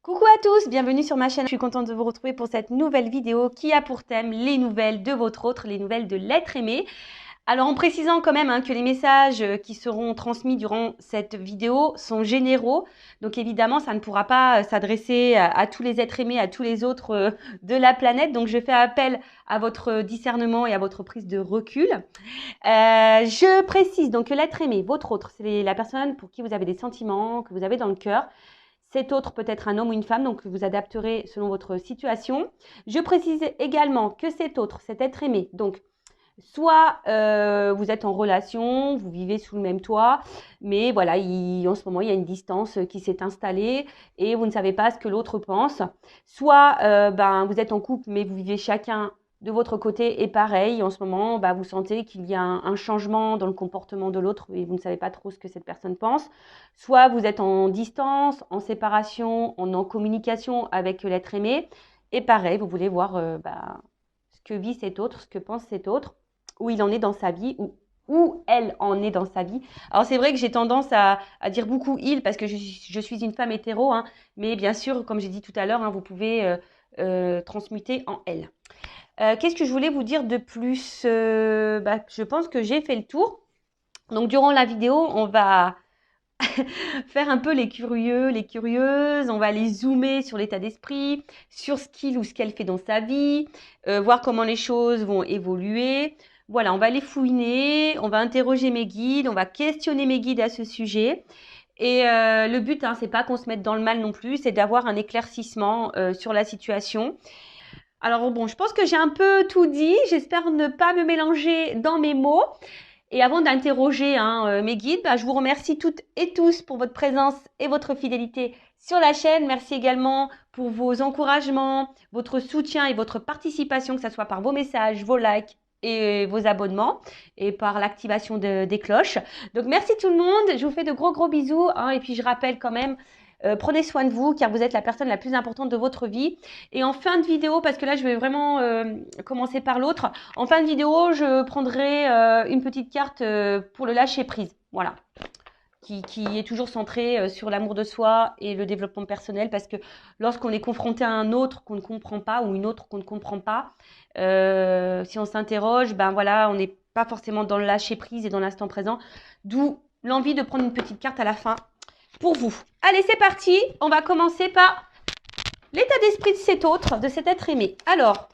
Coucou à tous, bienvenue sur ma chaîne. Je suis contente de vous retrouver pour cette nouvelle vidéo qui a pour thème les nouvelles de votre autre, les nouvelles de l'être aimé. Alors en précisant quand même que les messages qui seront transmis durant cette vidéo sont généraux. Donc évidemment, ça ne pourra pas s'adresser à tous les êtres aimés, à tous les autres de la planète. Donc je fais appel à votre discernement et à votre prise de recul. Je précise donc que l'être aimé, votre autre, c'est la personne pour qui vous avez des sentiments, que vous avez dans le cœur. Cet autre peut être un homme ou une femme, donc vous adapterez selon votre situation. Je précise également que cet autre, cet être aimé, donc soit vous êtes en relation, vous vivez sous le même toit, mais voilà, en ce moment, il y a une distance qui s'est installée et vous ne savez pas ce que l'autre pense. Soit vous êtes en couple, mais vous vivez chacun de votre côté et pareil, en ce moment, vous sentez qu'il y a un changement dans le comportement de l'autre et vous ne savez pas trop ce que cette personne pense. Soit vous êtes en distance, en séparation, en communication avec l'être aimé et pareil, vous voulez voir ce que vit cet autre, ce que pense cet autre, où il en est dans sa vie, où elle en est dans sa vie. Alors c'est vrai que j'ai tendance à dire beaucoup il parce que je suis une femme hétéro, mais bien sûr, comme j'ai dit tout à l'heure, vous pouvez transmuter en elle. Qu'est-ce que je voulais vous dire de plus je pense que j'ai fait le tour. Donc durant la vidéo, on va faire un peu les curieux, les curieuses, on va aller zoomer sur l'état d'esprit, sur ce qu'il ou ce qu'elle fait dans sa vie, voir comment les choses vont évoluer. Voilà, on va aller fouiner, on va interroger mes guides, on va questionner mes guides à ce sujet. Et le but, c'est pas qu'on se mette dans le mal non plus, c'est d'avoir un éclaircissement sur la situation. Alors bon, je pense que j'ai un peu tout dit. J'espère ne pas me mélanger dans mes mots. Et avant d'interroger mes guides, je vous remercie toutes et tous pour votre présence et votre fidélité sur la chaîne. Merci également pour vos encouragements, votre soutien et votre participation, que ce soit par vos messages, vos likes et vos abonnements et par l'activation des cloches. Donc merci tout le monde. Je vous fais de gros bisous. Et puis je rappelle quand même, prenez soin de vous car vous êtes la personne la plus importante de votre vie. Et en fin de vidéo, parce que là je vais vraiment commencer par l'autre, en fin de vidéo je prendrai une petite carte pour le lâcher prise, voilà, qui est toujours centrée sur l'amour de soi et le développement personnel, parce que lorsqu'on est confronté à un autre qu'on ne comprend pas ou une autre qu'on ne comprend pas, si on s'interroge, voilà, on n'est pas forcément dans le lâcher prise et dans l'instant présent, d'où l'envie de prendre une petite carte à la fin pour vous. Allez, c'est parti, on va commencer par l'état d'esprit de cet autre, de cet être aimé. Alors,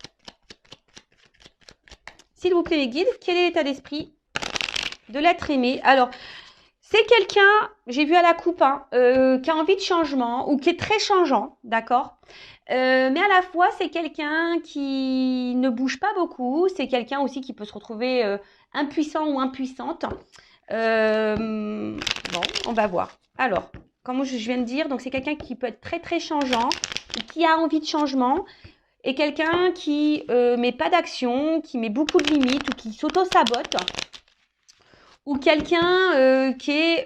s'il vous plaît les guides, quel est l'état d'esprit de l'être aimé? Alors, c'est quelqu'un, j'ai vu à la coupe, qui a envie de changement ou qui est très changeant, d'accord, mais à la fois, c'est quelqu'un qui ne bouge pas beaucoup. C'est quelqu'un aussi qui peut se retrouver impuissant ou impuissante. Bon, on va voir. Alors, comme je viens de dire, donc c'est quelqu'un qui peut être très changeant, qui a envie de changement, et quelqu'un qui met pas d'action, qui met beaucoup de limites ou qui s'auto-sabote, ou quelqu'un qui est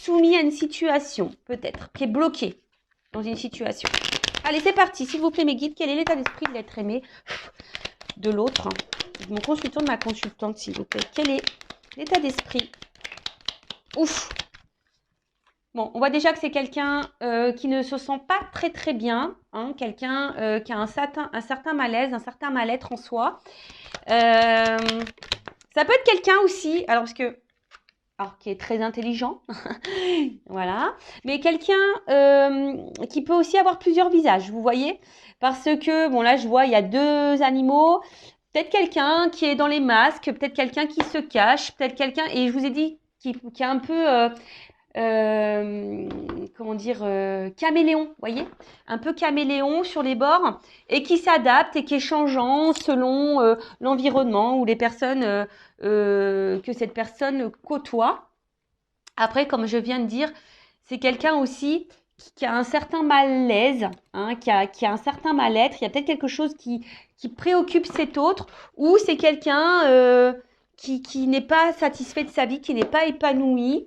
soumis à une situation, peut-être, qui est bloqué dans une situation. Allez, c'est parti, s'il vous plaît mes guides, quel est l'état d'esprit de l'être aimé de l'autre, de mon consultant, de ma consultante, s'il vous plaît. Quel est l'état d'esprit? Ouf. Bon, on voit déjà que c'est quelqu'un qui ne se sent pas très bien, quelqu'un qui a un certain malaise, un certain mal-être en soi. Ça peut être quelqu'un aussi, alors qui est très intelligent, voilà, mais quelqu'un qui peut aussi avoir plusieurs visages, vous voyez, parce que, bon là je vois, il y a deux animaux, peut-être quelqu'un qui est dans les masques, peut-être quelqu'un qui se cache, peut-être quelqu'un, et je vous ai dit, qui est un peu... comment dire, caméléon, vous voyez, un peu caméléon sur les bords, et qui s'adapte et qui est changeant selon l'environnement ou les personnes que cette personne côtoie. Après, comme je viens de dire, c'est quelqu'un aussi qui a un certain malaise, qui a un certain mal-être. Il y a peut-être quelque chose qui préoccupe cet autre, ou c'est quelqu'un qui n'est pas satisfait de sa vie, qui n'est pas épanoui.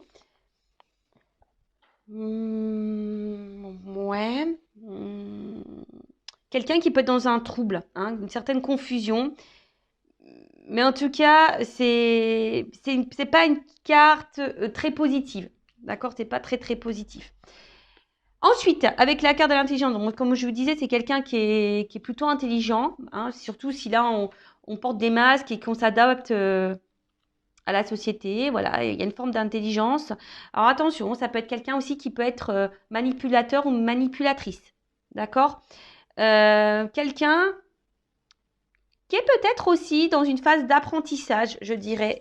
Ouais. Quelqu'un qui peut être dans un trouble, une certaine confusion. Mais en tout cas, c'est pas une carte très positive. D'accord? C'est pas très positif. En Ensuite, avec la carte de l'intelligence, donc comme je vous disais, c'est quelqu'un qui est plutôt intelligent, hein, surtout si là on porte des masques et qu'on s'adapte à la société. Voilà, il y a une forme d'intelligence. Alors attention, ça peut être quelqu'un aussi qui peut être manipulateur ou manipulatrice. D'accord? Quelqu'un qui est peut-être aussi dans une phase d'apprentissage, je dirais.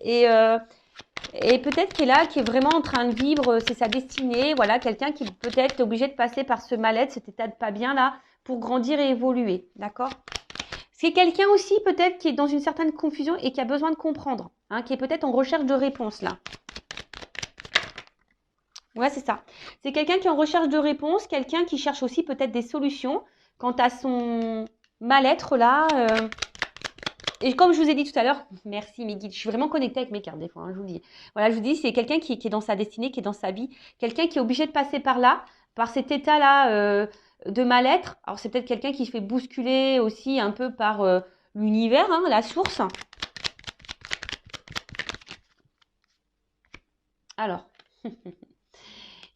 Et peut-être qu'il est là, qui est vraiment en train de vivre, c'est sa destinée. Voilà, quelqu'un qui peut-être est obligé de passer par ce mal-être, cet état de pas bien là, pour grandir et évoluer. D'accord? C'est quelqu'un aussi peut-être qui est dans une certaine confusion et qui a besoin de comprendre, hein, qui est peut-être en recherche de réponse là. Ouais, c'est ça. C'est quelqu'un qui est en recherche de réponse, quelqu'un qui cherche aussi peut-être des solutions quant à son mal-être là. Et comme je vous ai dit tout à l'heure, merci mes guides, je suis vraiment connectée avec mes cartes des fois, hein, je vous le dis. Voilà, je vous dis, c'est quelqu'un qui est dans sa destinée, qui est dans sa vie, quelqu'un qui est obligé de passer par là, par cet état-là de mal-être. Alors c'est peut-être quelqu'un qui se fait bousculer aussi un peu par l'univers, hein, la source. Alors, je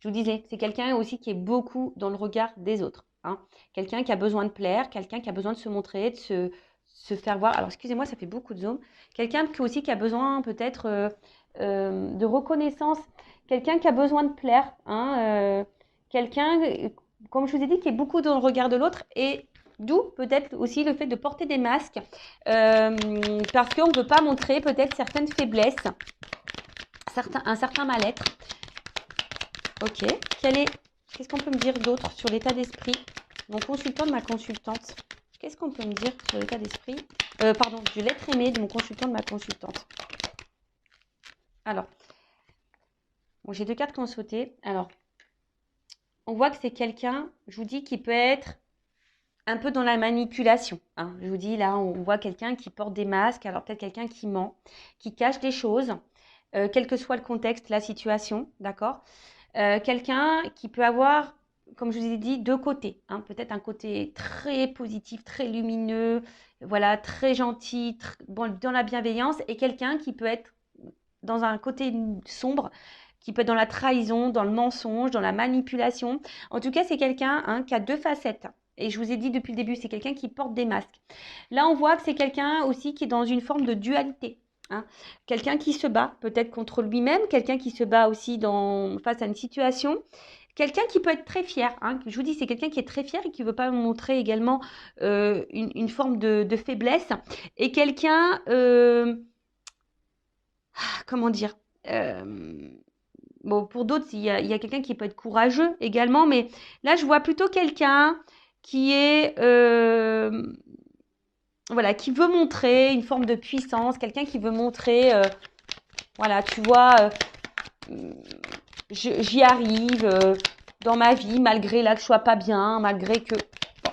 vous disais, c'est quelqu'un aussi qui est beaucoup dans le regard des autres, hein. Quelqu'un qui a besoin de plaire, quelqu'un qui a besoin de se montrer, de se faire voir. Alors, excusez-moi, ça fait beaucoup de zoom. Quelqu'un aussi qui a besoin peut-être de reconnaissance, quelqu'un qui a besoin de plaire, hein, quelqu'un, comme je vous ai dit, qui est beaucoup dans le regard de l'autre et d'où peut-être aussi le fait de porter des masques parce qu'on ne veut pas montrer peut-être certaines faiblesses, un certain mal-être. Ok. Qu'est-ce qu'on peut me dire d'autre sur l'état d'esprit? Mon consultant de ma consultante. Qu'est-ce qu'on peut me dire sur l'état d'esprit? Pardon, de l'être aimé de mon consultant de ma consultante. Alors, bon, j'ai deux cartes qui ont sauté. Alors, on voit que c'est quelqu'un, je vous dis, qui peut être un peu dans la manipulation, hein. Je vous dis, là, on voit quelqu'un qui porte des masques. Alors, peut-être quelqu'un qui ment, qui cache des choses, quel que soit le contexte, la situation, d'accord? Quelqu'un qui peut avoir, comme je vous ai dit, deux côtés, hein. Peut-être un côté très positif, très lumineux, voilà, très gentil, bon, dans la bienveillance, et quelqu'un qui peut être dans un côté sombre, qui peut être dans la trahison, dans le mensonge, dans la manipulation. En tout cas, c'est quelqu'un, hein, qui a deux facettes. Et je vous ai dit depuis le début, c'est quelqu'un qui porte des masques. Là, on voit que c'est quelqu'un aussi qui est dans une forme de dualité, hein. Quelqu'un qui se bat peut-être contre lui-même, quelqu'un qui se bat aussi face à une situation, quelqu'un qui peut être très fier, hein. Je vous dis, c'est quelqu'un qui est très fier et qui ne veut pas montrer également une forme de faiblesse. Et quelqu'un, comment dire, bon, pour d'autres, il y a quelqu'un qui peut être courageux également, mais là, je vois plutôt quelqu'un qui est voilà, qui veut montrer une forme de puissance, quelqu'un qui veut montrer, voilà, tu vois, j'y arrive dans ma vie, malgré là que je sois pas bien, malgré que... Bon,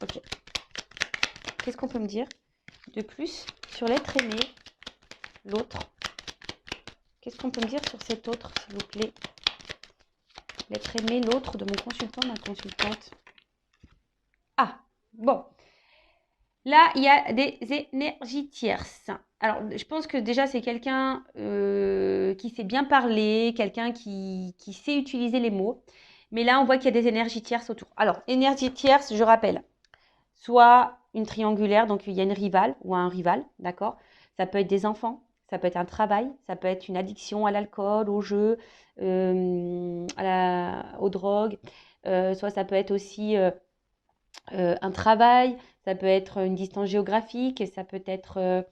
ok. Qu'est-ce qu'on peut me dire de plus sur l'être aimé, l'autre? Qu'est-ce qu'on peut me dire sur cet autre, s'il vous plaît? L'être aimé, l'autre de mon consultant, ma consultante. Ah, bon. Là, il y a des énergies tierces. Alors, je pense que déjà, c'est quelqu'un qui sait bien parler, quelqu'un qui sait utiliser les mots. Mais là, on voit qu'il y a des énergies tierces autour. Alors, énergie tierce, je rappelle, soit une triangulaire, donc il y a une rivale ou un rival, d'accord? Ça peut être des enfants, ça peut être un travail, ça peut être une addiction à l'alcool, au jeu, aux drogues. Soit ça peut être aussi un travail, ça peut être une distance géographique, ça peut être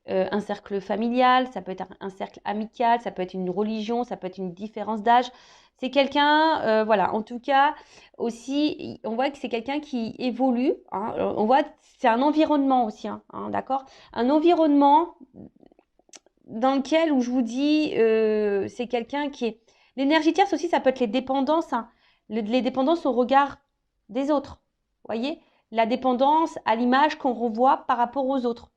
un cercle familial, ça peut être un cercle amical, ça peut être une religion, ça peut être une différence d'âge. C'est quelqu'un, voilà, en tout cas, aussi, on voit que c'est quelqu'un qui évolue, hein. On voit, c'est un environnement aussi, hein, d'accord? Un environnement dans lequel, où je vous dis, c'est quelqu'un qui est... L'énergie tierce aussi, ça peut être les dépendances, hein, les dépendances au regard des autres. Voyez, la dépendance à l'image qu'on revoit par rapport aux autres.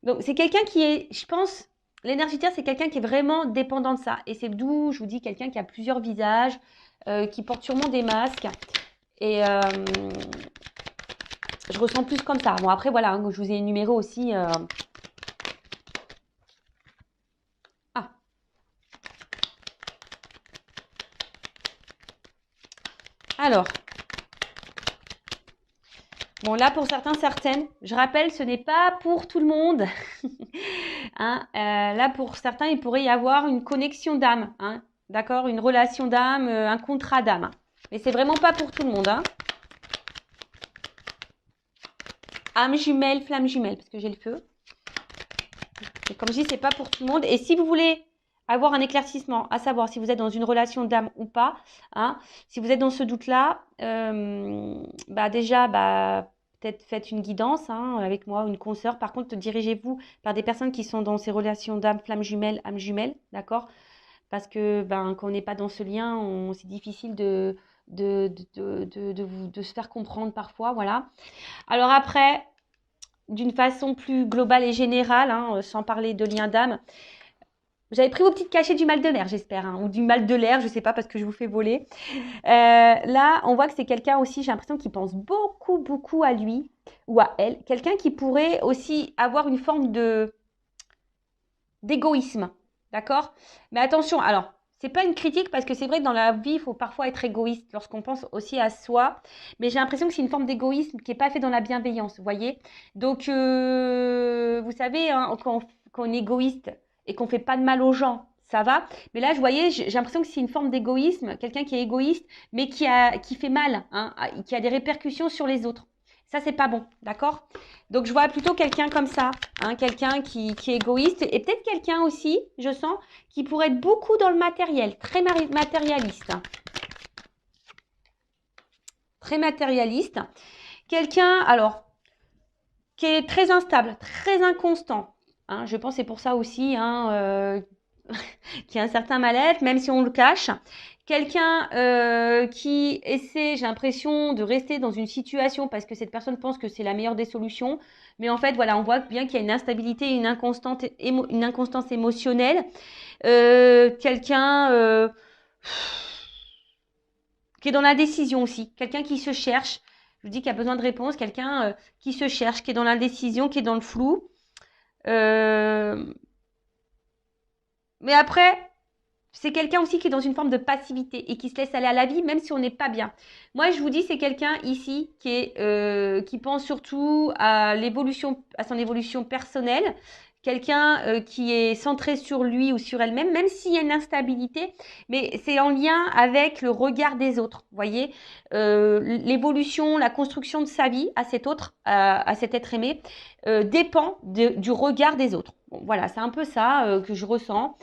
Donc, c'est quelqu'un qui est, je pense, l'énergie terre, c'est quelqu'un qui est vraiment dépendant de ça. Et c'est d'où je vous dis quelqu'un qui a plusieurs visages, qui porte sûrement des masques. Et je ressens plus comme ça. Bon, après, voilà, hein, je vous ai énuméré aussi. Alors, bon, là, pour certains, certaines, je rappelle, ce n'est pas pour tout le monde. Hein, là, pour certains, il pourrait y avoir une connexion d'âme. Hein, d'accord? Une relation d'âme, un contrat d'âme. Mais c'est vraiment pas pour tout le monde. Hein. Âme jumelle, flamme jumelle, parce que j'ai le feu. Et comme je dis, c'est pas pour tout le monde. Et si vous voulez avoir un éclaircissement, à savoir si vous êtes dans une relation d'âme ou pas, hein, si vous êtes dans ce doute-là, déjà, peut-être faites une guidance hein, avec moi ou une consoeur. Par contre, dirigez-vous par des personnes qui sont dans ces relations d'âme, flamme jumelle, âme jumelle, d'accord? Parce que quand on n'est pas dans ce lien, c'est difficile de se faire comprendre parfois, voilà. Alors après, d'une façon plus globale et générale, hein, sans parler de lien d'âme, j'avais pris vos petites cachets du mal de mer, j'espère, hein, ou du mal de l'air, je ne sais pas parce que je vous fais voler. Là, on voit que c'est quelqu'un aussi, j'ai l'impression qu'il pense beaucoup, beaucoup à lui ou à elle. Quelqu'un qui pourrait aussi avoir une forme d'égoïsme, d'accord? Mais attention, alors, c'est pas une critique parce que c'est vrai que dans la vie, il faut parfois être égoïste lorsqu'on pense aussi à soi. Mais j'ai l'impression que c'est une forme d'égoïsme qui n'est pas fait dans la bienveillance, vous voyez? Donc, vous savez, hein, quand on est égoïste et qu'on fait pas de mal aux gens, ça va. Mais là, j'ai l'impression que c'est une forme d'égoïsme, quelqu'un qui est égoïste, mais qui fait mal, hein, qui a des répercussions sur les autres. Ça, c'est pas bon, d'accord? Donc, je vois plutôt quelqu'un comme ça, hein, quelqu'un qui est égoïste et peut-être quelqu'un aussi, je sens, qui pourrait être beaucoup dans le matériel, très matérialiste. Très matérialiste. Quelqu'un, alors, qui est très instable, très inconstant. Hein, je pense que c'est pour ça aussi hein, qu'il y a un certain mal-être, même si on le cache. Quelqu'un qui essaie, j'ai l'impression, de rester dans une situation parce que cette personne pense que c'est la meilleure des solutions. Mais en fait, voilà, on voit bien qu'il y a une instabilité, une inconstance émotionnelle. Quelqu'un qui est dans la décision aussi. Quelqu'un qui se cherche. Je vous dis qu'il y a besoin de réponse. Quelqu'un qui se cherche, qui est dans l'indécision, qui est dans le flou. Mais après, c'est quelqu'un aussi qui est dans une forme de passivité et qui se laisse aller à la vie, même si on n'est pas bien. Moi, je vous dis, c'est quelqu'un ici qui pense surtout à son évolution personnelle. Quelqu'un qui est centré sur lui ou sur elle-même, même s'il y a une instabilité, mais c'est en lien avec le regard des autres. Vous voyez, l'évolution, la construction de sa vie à cet autre, à cet être aimé, dépend du regard des autres. Bon, voilà, c'est un peu ça que je ressens.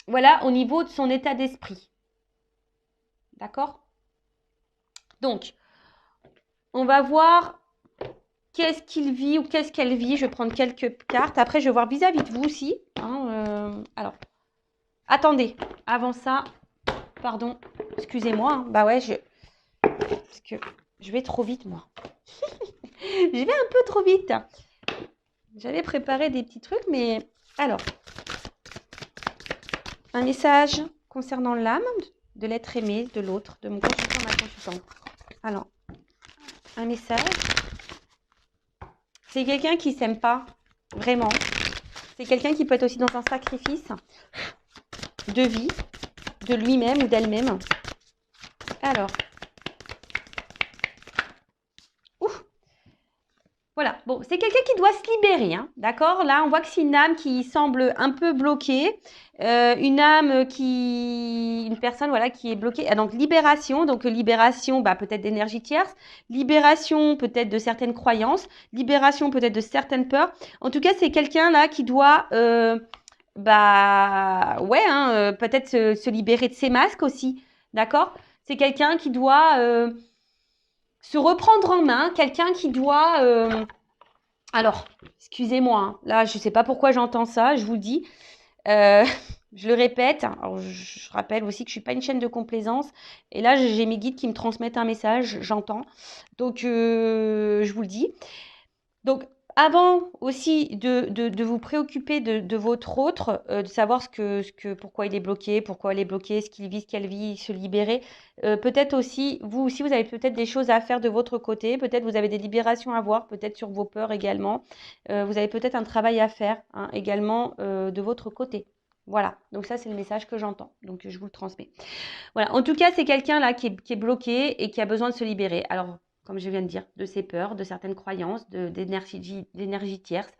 Voilà, au niveau de son état d'esprit. D'accord? Donc, on va voir qu'est-ce qu'il vit ou qu'est-ce qu'elle vit. Je vais prendre quelques cartes. Après, je vais voir vis-à-vis de vous aussi. Hein, alors, attendez. Avant ça, pardon, excusez-moi. Hein, bah ouais, parce que je vais trop vite, moi. Je vais un peu trop vite. J'avais préparé des petits trucs, mais... Alors, un message concernant l'âme de l'être aimé, de l'autre, de mon consultant, ma consultante. Alors, un message. C'est quelqu'un qui ne s'aime pas, vraiment. C'est quelqu'un qui peut être aussi dans un sacrifice de vie, de lui-même ou d'elle-même. Alors, voilà, bon, c'est quelqu'un qui doit se libérer, hein, d'accord? Là, on voit que c'est une âme qui semble un peu bloquée, une personne, voilà, qui est bloquée. Ah, donc, libération, peut-être d'énergie tierce, libération peut-être de certaines croyances, libération peut-être de certaines peurs. En tout cas, c'est quelqu'un là qui doit, peut-être se libérer de ses masques aussi, d'accord? C'est quelqu'un qui doit se reprendre en main, quelqu'un qui doit... Alors, excusez-moi, hein, là, je ne sais pas pourquoi j'entends ça, je vous le dis. Je le répète, alors, je rappelle aussi que je ne suis pas une chaîne de complaisance. Et là, j'ai mes guides qui me transmettent un message, j'entends. Donc, je vous le dis. Donc, avant aussi de vous préoccuper de votre autre, de savoir pourquoi il est bloqué, pourquoi elle est bloquée, ce qu'il vit, ce qu'elle vit, se libérer. Peut-être aussi, vous aussi, vous avez peut-être des choses à faire de votre côté. Peut-être vous avez des libérations à voir, peut-être sur vos peurs également. Vous avez peut-être un travail à faire hein, également de votre côté. Voilà, donc ça c'est le message que j'entends, donc je vous le transmets. Voilà, en tout cas c'est quelqu'un là qui est bloqué et qui a besoin de se libérer. Alors, comme je viens de dire, de ses peurs, de certaines croyances, d'énergie tierce,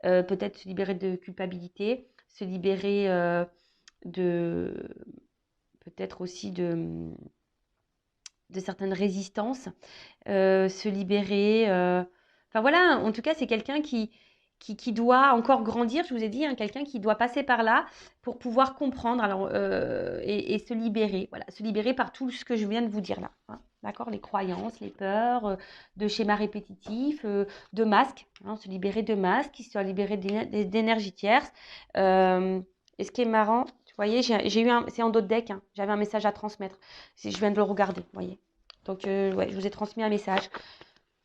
peut-être se libérer de culpabilité, se libérer de peut-être aussi de certaines résistances, se libérer. Enfin voilà, en tout cas, c'est quelqu'un qui doit encore grandir, je vous ai dit, hein, quelqu'un qui doit passer par là pour pouvoir comprendre alors, et se libérer. Voilà, se libérer par tout ce que je viens de vous dire là. Hein, d'accord, les croyances, les peurs, de schémas répétitifs, de masques, hein, se libérer de masques, se libérer d'énergie tierce. Et ce qui est marrant, vous voyez, j'ai eu c'est en d'autres decks, hein, j'avais un message à transmettre. Je viens de le regarder, vous voyez. Donc, ouais, je vous ai transmis un message.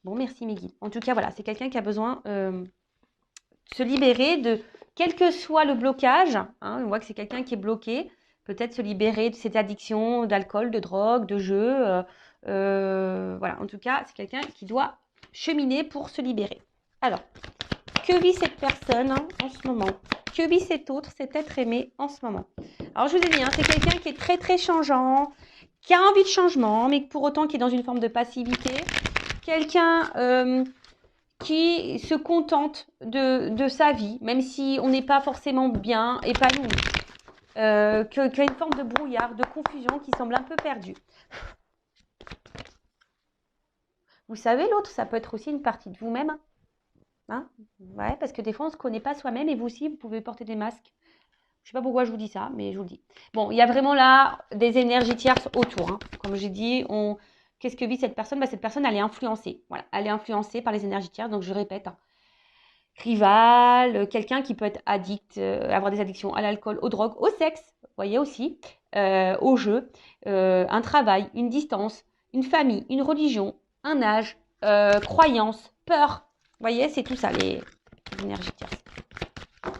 Bon, merci mes guides. En tout cas, voilà, c'est quelqu'un qui a besoin de se libérer de, quel que soit le blocage, hein, on voit que c'est quelqu'un qui est bloqué, peut-être se libérer de cette addiction d'alcool, de drogue, de jeu. Voilà, en tout cas, c'est quelqu'un qui doit cheminer pour se libérer. Alors, que vit cette personne hein, en ce moment? Que vit cet autre, cet être aimé en ce moment? Alors, je vous ai dit, hein, c'est quelqu'un qui est très, très changeant, qui a envie de changement, mais pour autant qui est dans une forme de passivité. Quelqu'un qui se contente de sa vie, même si on n'est pas forcément bien épanoui. Qui a une forme de brouillard, de confusion, qui semble un peu perdu. Vous savez, l'autre, ça peut être aussi une partie de vous-même. Hein, ouais, parce que des fois, on ne se connaît pas soi-même et vous aussi, vous pouvez porter des masques. Je ne sais pas pourquoi je vous dis ça, mais je vous le dis. Bon, il y a vraiment là des énergies tierces autour. Hein. Comme j'ai dit, qu'est-ce que vit cette personne? Cette personne, elle est influencée. Voilà, elle est influencée par les énergies tierces. Donc, je répète, hein. Rival, quelqu'un qui peut être addict, avoir des addictions à l'alcool, aux drogues, au sexe, vous voyez aussi, au jeu, un travail, une distance, une famille, une religion, un âge, croyance, peur. Vous voyez, c'est tout ça, les énergies tierces.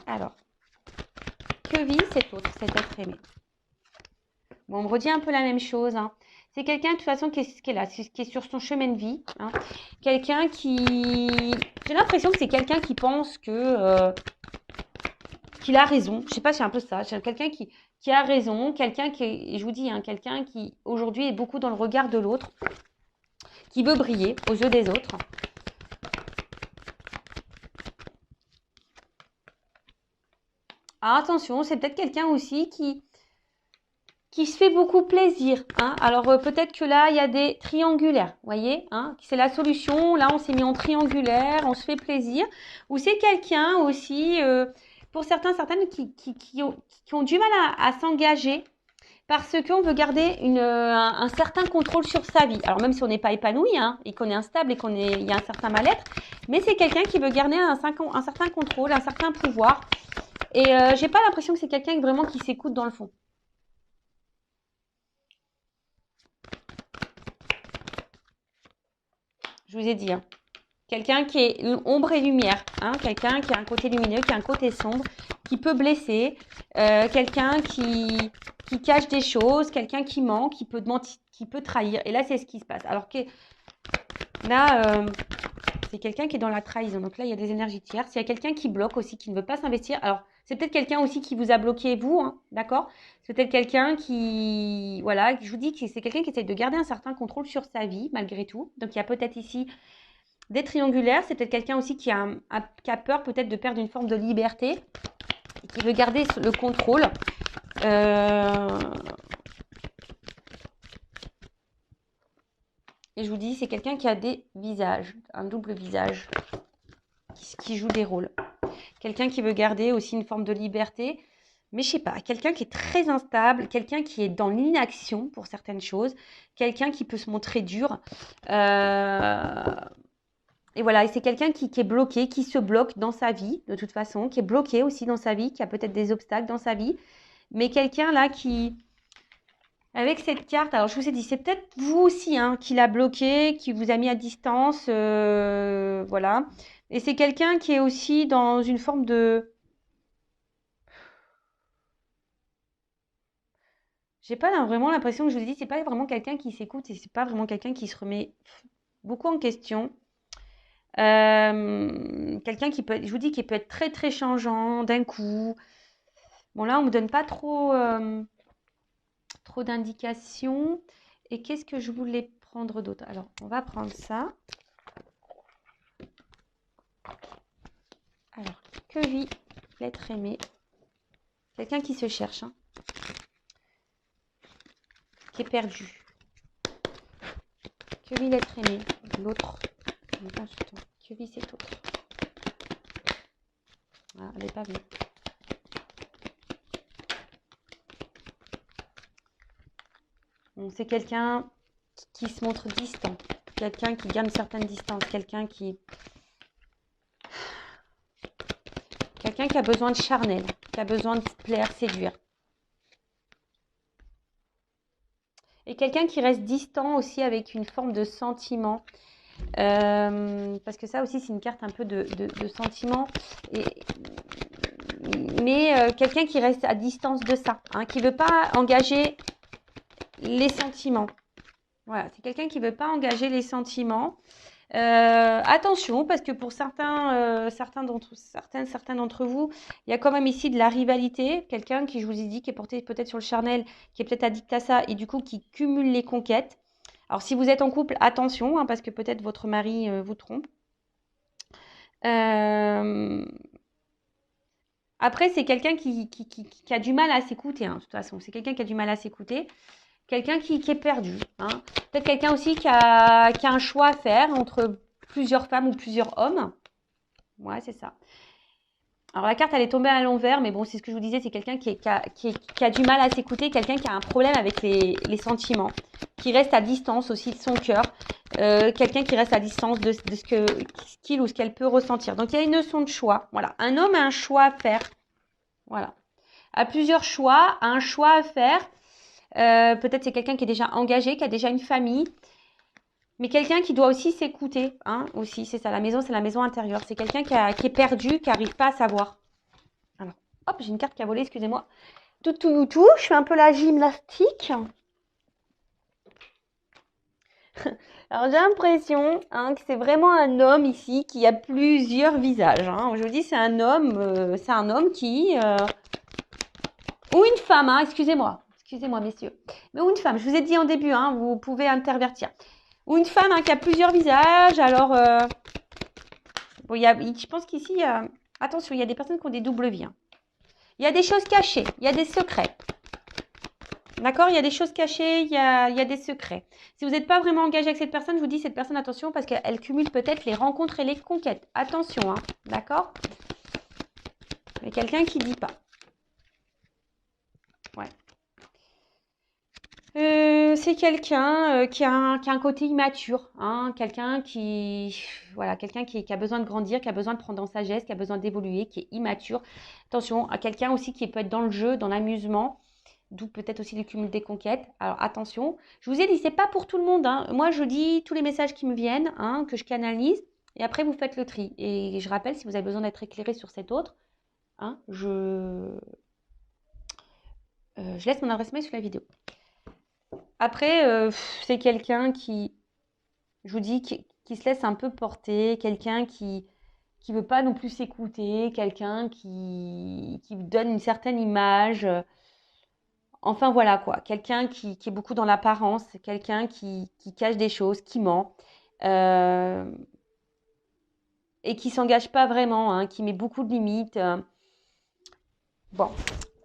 Alors, que vit cet autre, cet être aimé? Bon, on me redit un peu la même chose. Hein. C'est quelqu'un, de toute façon, qui est là, qui est sur son chemin de vie. Hein. Quelqu'un qui... J'ai l'impression que c'est quelqu'un qui pense que... qu'il a raison. Je sais pas, c'est un peu ça. C'est quelqu'un qui a raison. Quelqu'un qui... Je vous dis, hein, quelqu'un qui, aujourd'hui, est beaucoup dans le regard de l'autre. Qui veut briller aux yeux des autres. Alors, attention, c'est peut-être quelqu'un aussi qui se fait beaucoup plaisir. Hein. Alors, peut-être que là, il y a des triangulaires, vous voyez hein. C'est la solution. Là, on s'est mis en triangulaire, on se fait plaisir. Ou c'est quelqu'un aussi, pour certaines, qui ont du mal à s'engager parce qu'on veut garder un certain contrôle sur sa vie. Alors, même si on n'est pas épanoui hein, et qu'on est instable et il y a un certain mal-être, mais c'est quelqu'un qui veut garder un certain contrôle, un certain pouvoir. Et j'ai pas l'impression que c'est quelqu'un vraiment qui s'écoute dans le fond. Je vous ai dit, hein. Quelqu'un qui est ombre et lumière, hein. Quelqu'un qui a un côté lumineux, qui a un côté sombre, qui peut blesser, quelqu'un qui cache des choses, quelqu'un qui ment, qui peut mentir, qui peut trahir. Et là, c'est ce qui se passe. Alors que là, c'est quelqu'un qui est dans la trahison. Donc là, il y a des énergies tierces. Il y a quelqu'un qui bloque aussi, qui ne veut pas s'investir. Alors, c'est peut-être quelqu'un aussi qui vous a bloqué, vous, hein, d'accord? C'est peut-être quelqu'un qui, voilà, je vous dis que c'est quelqu'un qui essaie de garder un certain contrôle sur sa vie, malgré tout. Donc, il y a peut-être ici des triangulaires. C'est peut-être quelqu'un aussi qui a peur peut-être de perdre une forme de liberté et qui veut garder le contrôle. Et je vous dis, c'est quelqu'un qui a des visages, un double visage, qui joue des rôles. Quelqu'un qui veut garder aussi une forme de liberté, mais je sais pas, quelqu'un qui est très instable, quelqu'un qui est dans l'inaction pour certaines choses, quelqu'un qui peut se montrer dur. Et voilà, et c'est quelqu'un qui est bloqué, qui se bloque dans sa vie, de toute façon, qui est bloqué aussi dans sa vie, qui a peut-être des obstacles dans sa vie, mais quelqu'un là qui... Avec cette carte, alors je vous ai dit, c'est peut-être vous aussi hein, qui l'a bloqué, qui vous a mis à distance, voilà. Et c'est quelqu'un qui est aussi dans une forme de... J'ai pas vraiment l'impression que je vous ai dit, c'est pas vraiment quelqu'un qui s'écoute et c'est pas vraiment quelqu'un qui se remet beaucoup en question. Quelqu'un qui peut, je vous dis, qui peut être très très changeant d'un coup. Bon, là, on ne me donne pas trop, trop d'indications. Et qu'est-ce que je voulais prendre d'autre? Alors, on va prendre ça. Alors, que vit l'être aimé? Quelqu'un qui se cherche, hein, qui est perdu. Que vit l'être aimé? L'autre, le consultant. Que vit cet autre? Ah, elle n'est pas venue. Bon, c'est quelqu'un qui se montre distant. Quelqu'un qui garde une certaine distance. Quelqu'un qui a besoin de charnel. Qui a besoin de plaire, séduire. Et quelqu'un qui reste distant aussi avec une forme de sentiment. Parce que ça aussi, c'est une carte un peu de sentiment. Mais quelqu'un qui reste à distance de ça. Hein, qui ne veut pas engager les sentiments. Voilà, c'est quelqu'un qui ne veut pas engager les sentiments. Attention, parce que pour certains d'entre vous, il y a quand même ici de la rivalité. Quelqu'un qui, je vous ai dit, qui est porté peut-être sur le charnel, qui est peut-être addict à ça et du coup qui cumule les conquêtes. Alors, si vous êtes en couple, attention, hein, parce que peut-être votre mari vous trompe. Après, c'est quelqu'un qui a du mal à s'écouter, hein, de toute façon. C'est quelqu'un qui a du mal à s'écouter. Quelqu'un qui est perdu. Hein. Peut-être quelqu'un aussi qui a un choix à faire entre plusieurs femmes ou plusieurs hommes. Ouais, c'est ça. Alors, la carte, elle est tombée à l'envers, mais bon, c'est ce que je vous disais, c'est quelqu'un qui a du mal à s'écouter, quelqu'un qui a un problème avec les sentiments, qui reste à distance aussi de son cœur, quelqu'un qui reste à distance de ce qu'il ou ce qu'elle peut ressentir. Donc, il y a une notion de choix. Voilà, un homme a un choix à faire. Voilà. A plusieurs choix, a un choix à faire. Peut-être c'est quelqu'un qui est déjà engagé, qui a déjà une famille, mais quelqu'un qui doit aussi s'écouter, hein, aussi, c'est ça, la maison, c'est la maison intérieure. C'est quelqu'un qui est perdu, qui n'arrive pas à savoir. Alors, hop, j'ai une carte qui a volé, excusez-moi. Tout, je fais un peu la gymnastique. Alors, j'ai l'impression hein, que c'est vraiment un homme ici qui a plusieurs visages. Hein. Je vous dis, c'est un homme qui... ou une femme, hein, excusez-moi, messieurs. Mais ou une femme, je vous ai dit en début, hein, vous pouvez intervertir. Ou une femme hein, qui a plusieurs visages. Alors, bon, je pense qu'ici, attention, il y a des personnes qui ont des doubles vies. Hein. Il y a des choses cachées, il y a des secrets. D'accord? Il y a des choses cachées, il y a des secrets. Si vous n'êtes pas vraiment engagé avec cette personne, je vous dis, cette personne, attention, parce qu'elle cumule peut-être les rencontres et les conquêtes. Attention, hein, d'accord? Mais quelqu'un qui ne dit pas. Ouais. C'est quelqu'un qui a un côté immature, hein, quelqu'un qui a besoin de grandir, qui a besoin de prendre en sagesse, qui a besoin d'évoluer, qui est immature. Attention, à quelqu'un aussi qui peut être dans le jeu, dans l'amusement, d'où peut-être aussi le cumul des conquêtes. Alors attention, je vous ai dit, c'est pas pour tout le monde. Hein. Moi, je dis tous les messages qui me viennent, hein, que je canalise, et après vous faites le tri. Et je rappelle, si vous avez besoin d'être éclairé sur cet autre, hein, je laisse mon adresse mail sous la vidéo. Après, c'est quelqu'un qui, je vous dis, qui se laisse un peu porter, quelqu'un qui veut pas non plus s'écouter, quelqu'un qui donne une certaine image. Enfin voilà quoi, quelqu'un qui est beaucoup dans l'apparence, quelqu'un qui cache des choses, qui ment et qui s'engage pas vraiment, hein, qui met beaucoup de limites. Bon,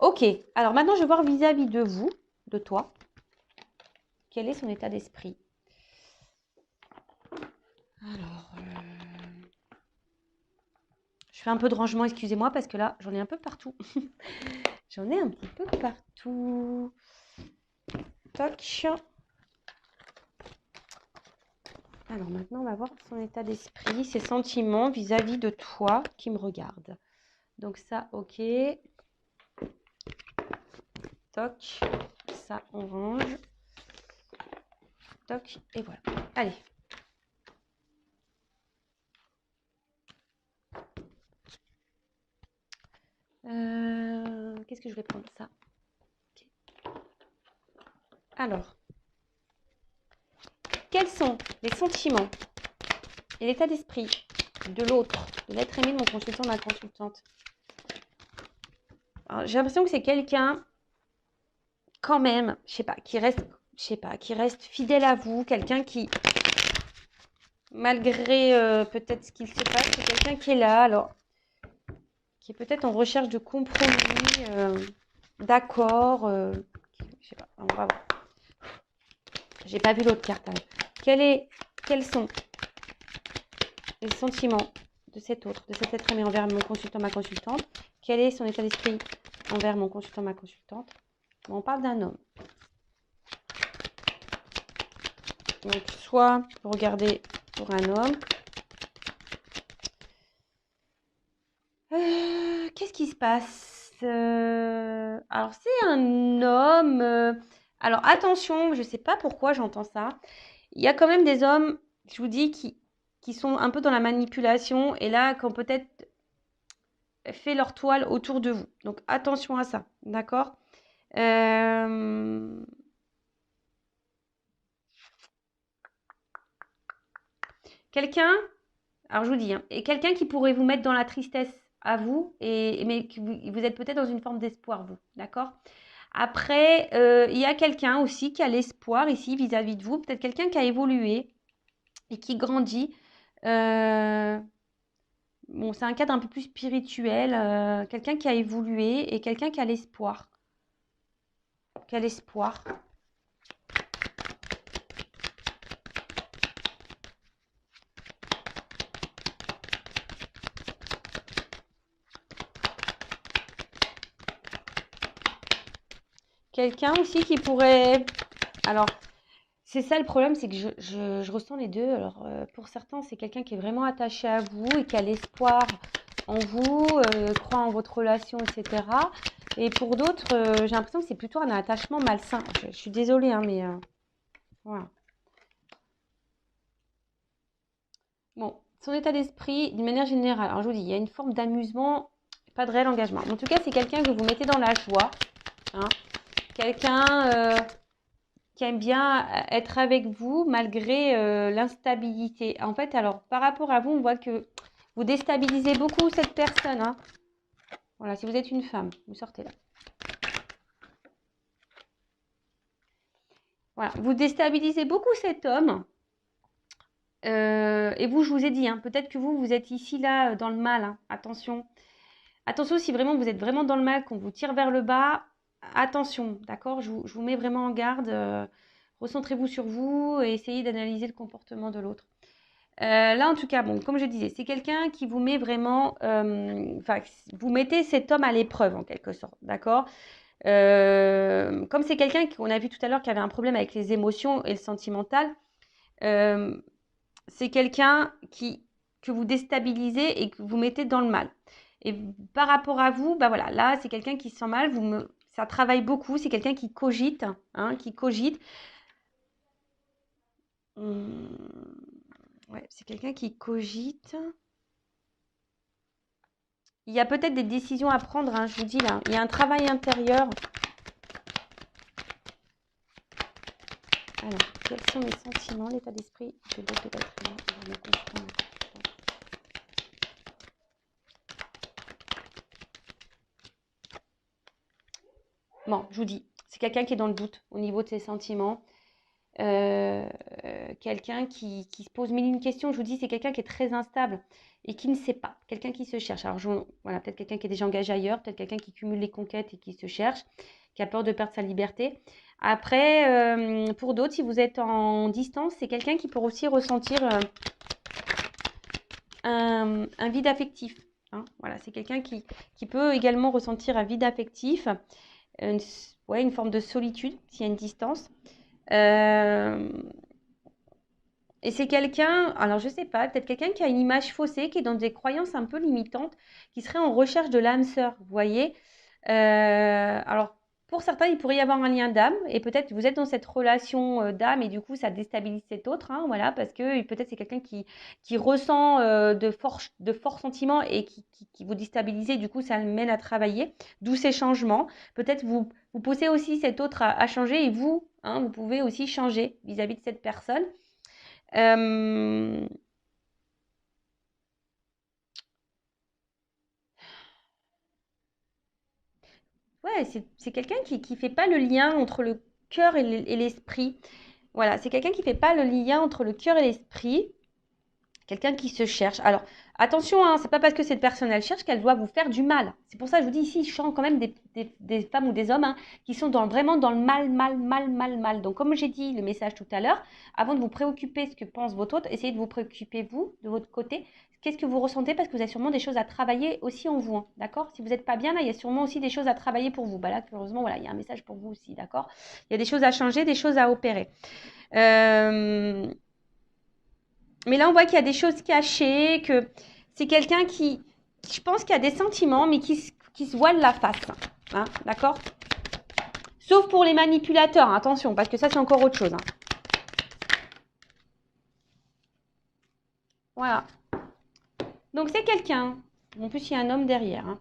ok. Alors maintenant, je vais voir vis-à-vis de vous, de toi. Quel est son état d'esprit? Alors, je fais un peu de rangement, excusez-moi, parce que là, j'en ai un peu partout. J'en ai un petit peu partout. Toc. Alors maintenant, on va voir son état d'esprit, ses sentiments vis-à-vis de toi qui me regarde. Donc ça, ok. Toc. Ça, on range. Toc. Et voilà. Allez. Qu'est-ce que je vais prendre? Ça. Okay. Alors. Quels sont les sentiments et l'état d'esprit de l'autre, de l'être aimé de mon consultant, de ma consultante? J'ai l'impression que c'est quelqu'un, quand même, je sais pas, qui reste fidèle à vous, quelqu'un qui, malgré peut-être ce qu'il se passe, c'est quelqu'un qui est là, alors, qui est peut-être en recherche de compromis, d'accord, je sais pas, on va voir. J'ai pas vu l'autre carte. Alors. Quels sont les sentiments de cet autre, de cet être aimé envers mon consultant, ma consultante? Quel est son état d'esprit envers mon consultant, ma consultante? Bon, on parle d'un homme. Donc, soit vous regardez pour un homme. Qu'est-ce qui se passe? Alors, c'est un homme. Alors, attention, je ne sais pas pourquoi j'entends ça. Il y a quand même des hommes, je vous dis, qui sont un peu dans la manipulation et là, qui ont peut-être fait leur toile autour de vous. Donc, attention à ça, d'accord? Quelqu'un, alors je vous dis, hein, et quelqu'un qui pourrait vous mettre dans la tristesse à vous, mais que vous êtes peut-être dans une forme d'espoir, vous, d'accord? Après, il y a quelqu'un aussi qui a l'espoir ici vis-à-vis de vous, peut-être quelqu'un qui a évolué et qui grandit. Bon, c'est un cadre un peu plus spirituel, quelqu'un qui a évolué et quelqu'un qui a l'espoir. Qui a l'espoir. Quelqu'un aussi qui pourrait... Alors, c'est ça le problème, c'est que je ressens les deux. Alors, pour certains, c'est quelqu'un qui est vraiment attaché à vous et qui a l'espoir en vous, croit en votre relation, etc. Et pour d'autres, j'ai l'impression que c'est plutôt un attachement malsain. Je suis désolée, hein, mais voilà. Bon, son état d'esprit, d'une manière générale, alors je vous dis, il y a une forme d'amusement, pas de réel engagement. En tout cas, c'est quelqu'un que vous mettez dans la joie. Hein. Quelqu'un qui aime bien être avec vous malgré l'instabilité. En fait, alors, par rapport à vous, on voit que vous déstabilisez beaucoup cette personne. Hein. Voilà, si vous êtes une femme, vous sortez là. Voilà, vous déstabilisez beaucoup cet homme. Et vous, je vous ai dit, hein, peut-être que vous êtes ici, là, dans le mal. Hein. Attention. Attention, si vraiment vous êtes vraiment dans le mal, qu'on vous tire vers le bas, attention, d'accord? Je vous mets vraiment en garde. Recentrez-vous sur vous et essayez d'analyser le comportement de l'autre. Là, en tout cas, bon, comme je disais, c'est quelqu'un qui vous met vraiment... Enfin, vous mettez cet homme à l'épreuve, en quelque sorte, d'accord? Comme c'est quelqu'un qu'on a vu tout à l'heure qui avait un problème avec les émotions et le sentimental, c'est quelqu'un que vous déstabilisez et que vous mettez dans le mal. Et par rapport à vous, bah voilà, là, c'est quelqu'un qui se sent mal, ça travaille beaucoup, c'est quelqu'un qui cogite, hein, qui cogite. Ouais, c'est quelqu'un qui cogite. Il y a peut-être des décisions à prendre, hein, je vous dis là. Il y a un travail intérieur. Alors, quels sont les sentiments, l'état d'esprit de l'autre être humain dans le constant? Bon, je vous dis, c'est quelqu'un qui est dans le doute au niveau de ses sentiments. Quelqu'un qui se pose mille et une questions. Je vous dis, c'est quelqu'un qui est très instable et qui ne sait pas. Quelqu'un qui se cherche. Alors, voilà, peut-être quelqu'un qui est déjà engagé ailleurs, peut-être quelqu'un qui cumule les conquêtes et qui se cherche, qui a peur de perdre sa liberté. Après, pour d'autres, si vous êtes en distance, c'est quelqu'un qui peut aussi ressentir un vide affectif. Hein. Voilà, c'est quelqu'un qui peut également ressentir un vide affectif, une forme de solitude s'il y a une distance. Et c'est quelqu'un, alors je sais pas, peut-être quelqu'un qui a une image faussée, qui est dans des croyances un peu limitantes, qui serait en recherche de l'âme sœur, vous voyez. Alors, pour certains, il pourrait y avoir un lien d'âme, et peut-être vous êtes dans cette relation d'âme, et du coup, ça déstabilise cet autre, hein, voilà, parce que peut-être c'est quelqu'un qui ressent de forts sentiments et qui vous déstabilise, et du coup, ça le mène à travailler, d'où ces changements. Peut-être vous poussez aussi cet autre à changer, et vous, hein, vous pouvez aussi changer vis-à-vis de cette personne. Euh, Ouais, c'est quelqu'un qui fait pas le lien entre le cœur et l'esprit. Voilà, c'est quelqu'un qui fait pas le lien entre le cœur et l'esprit. Quelqu'un qui se cherche. Alors, attention, hein, c'est pas parce que cette personne, elle cherche qu'elle doit vous faire du mal. C'est pour ça que je vous dis ici, je sens quand même des femmes ou des hommes hein, qui sont vraiment dans le mal, mal, mal, mal, mal. Donc, comme j'ai dit le message tout à l'heure, avant de vous préoccuper ce que pense votre autre, essayez de vous préoccuper, vous, de votre côté. Qu'est-ce que vous ressentez? Parce que vous avez sûrement des choses à travailler aussi en vous. Hein, d'accord? Si vous n'êtes pas bien, là, il y a sûrement aussi des choses à travailler pour vous. Bah là, heureusement, voilà, il y a un message pour vous aussi. D'accord? Il y a des choses à changer, des choses à opérer. Mais là, on voit qu'il y a des choses cachées, que c'est quelqu'un qui, je pense qu'il y a des sentiments, mais qui se voile la face. Hein, d'accord? Sauf pour les manipulateurs, hein, attention, parce que ça, c'est encore autre chose. Hein. Voilà. Donc, c'est quelqu'un. En plus, il y a un homme derrière. Hein.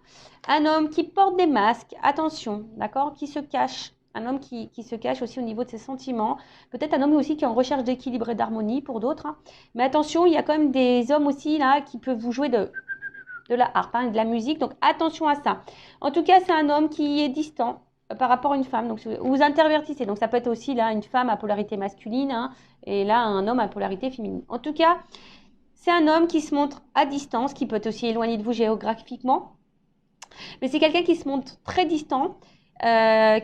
Un homme qui porte des masques, attention, d'accord? Qui se cache. Un homme qui se cache aussi au niveau de ses sentiments. Peut-être un homme aussi qui est en recherche d'équilibre et d'harmonie pour d'autres. Hein. Mais attention, il y a quand même des hommes aussi là qui peuvent vous jouer de la harpe, hein, de la musique. Donc, attention à ça. En tout cas, c'est un homme qui est distant par rapport à une femme. Donc, vous intervertissez. Donc, ça peut être aussi là une femme à polarité masculine hein, et là un homme à polarité féminine. En tout cas, c'est un homme qui se montre à distance, qui peut être aussi éloigné de vous géographiquement. Mais c'est quelqu'un qui se montre très distant,